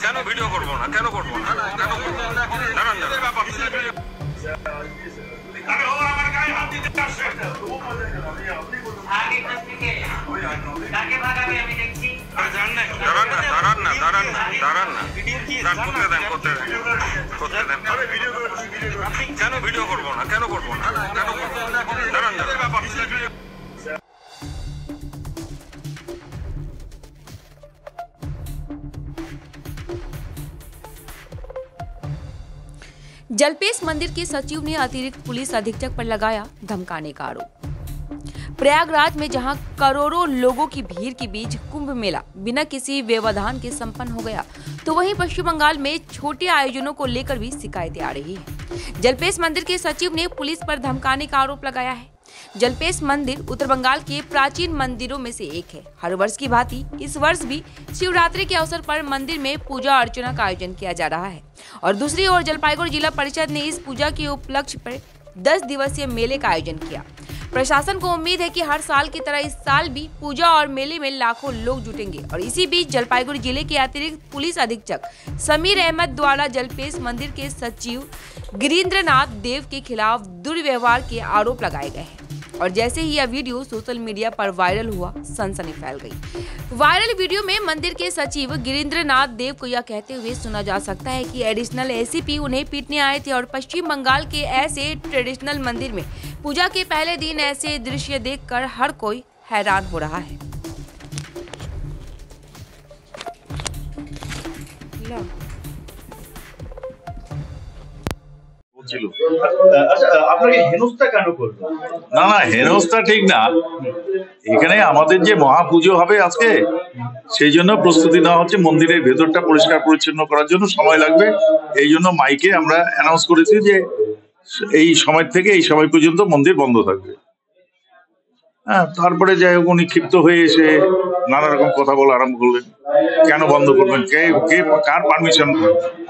কেন ভিডিও করবো না? কেন করবো না? কেন ভিডিও করবো না? কেন করবো না? जलपेश मंदिर के सचिव ने अतिरिक्त पुलिस अधीक्षक पर लगाया धमकाने का आरोप। प्रयागराज में जहां करोड़ों लोगों की भीड़ के बीच कुंभ मेला बिना किसी व्यवधान के संपन्न हो गया, तो वहीं पश्चिम बंगाल में छोटे आयोजनों को लेकर भी शिकायतें आ रही है। जलपेश मंदिर के सचिव ने पुलिस पर धमकाने का आरोप लगाया है। जलपेश मंदिर उत्तर बंगाल के प्राचीन मंदिरों में से एक है। हर वर्ष की भांति इस वर्ष भी शिवरात्रि के अवसर पर मंदिर में पूजा अर्चना का आयोजन किया जा रहा है और दूसरी ओर जलपाईगुड़ी जिला परिषद ने इस पूजा के उपलक्ष्य पर 10 दिवसीय मेले का आयोजन किया। प्रशासन को उम्मीद है कि हर साल की तरह इस साल भी पूजा और मेले में लाखों लोग जुटेंगे और इसी बीच जलपाईगुड़ी जिले के अतिरिक्त पुलिस अधीक्षक समीर अहमद द्वारा जलपेश मंदिर के सचिव गिरीन्द्रनाथ देव के खिलाफ दुर्व्यवहार के आरोप लगाए गए हैं और जैसे ही यह वीडियो सोशल मीडिया पर वायरल हुआ, सनसनी फैल गई। वायरल वीडियो में मंदिर के सचिव गिरीन्द्रनाथ देव को यह कहते हुए सुना जा सकता है कि एडिशनल एसीपी उन्हें पीटने आए थे और पश्चिम बंगाल के ऐसे ट्रेडिशनल मंदिर में पूजा के पहले दिन ऐसे दृश्य देखकर हर कोई हैरान हो रहा है। না না হেনস্থা ঠিক না। এখানে আমাদের যে মহাপুজো হবে আজকে, সেই জন্য প্রস্তুতি নেওয়া হচ্ছে। মন্দিরের ভেতরটা পরিষ্কার পরিচ্ছন্ন করার জন্য সময় লাগবে। এই জন্য মাইকে আমরা অ্যানাউন্স করেছি যে এই সময় থেকে এই সময় পর্যন্ত মন্দির বন্ধ থাকবে। হ্যাঁ, তারপরে যাই হোক উনি ক্ষিপ্ত হয়ে এসে নানা রকম কথা বলা আরম্ভ করলেন। কেন বন্ধ করবেন? কে কার পারমিশন?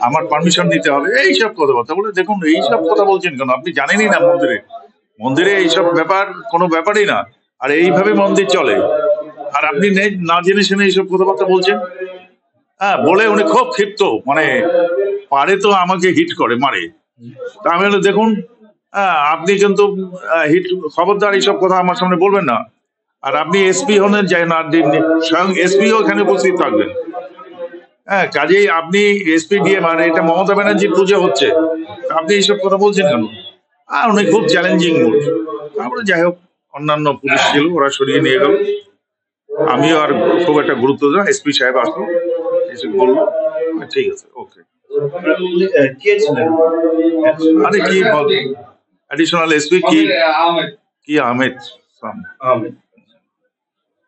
আমার পারমিশন নিতে হবে, এইসব কথাবার্তা বলে। দেখুন, এইসব কথা বলছেন কেন? আপনি জানেনই না মন্দিরে এইসব ব্যাপার কোনো ব্যাপারই না। আর এইভাবে মন্দির চলে, আর আপনি না জেনে শুনে এইসব কথাবার্তা বলছেন। হ্যাঁ, বলে উনি খুব ক্ষিপ্ত, মানে পারে তো আমাকে হিট করে মারে। আমি বলে দেখুন, আপনি কিন্তু হিট, খবরদার এইসব কথা আমার সামনে বলবেন না। আর আপনি এসপি হলেন, যাই না স্বয়ং এসপিও এখানে উপস্থিত থাকবেন। হ্যাঁ, কাজেই আপনি এসপি দিয়ে, মানে এটা মমতা ব্যানার্জির পুজো হচ্ছে, আপনি এইসব কথা বলছেন কেন? আর উনি খুব চ্যালেঞ্জিং মুড। তারপরে যাই হোক অন্যান্য পুলিশ ছিল, ওরা সরিয়ে নিয়ে গেল। আমিও আর খুব একটা গুরুত্ব দিলাম। এসপি সাহেব আসলো, এসে বললো ঠিক আছে, ওকে। আরে কি বল, এডিশনাল এসপি কি আহমেদ।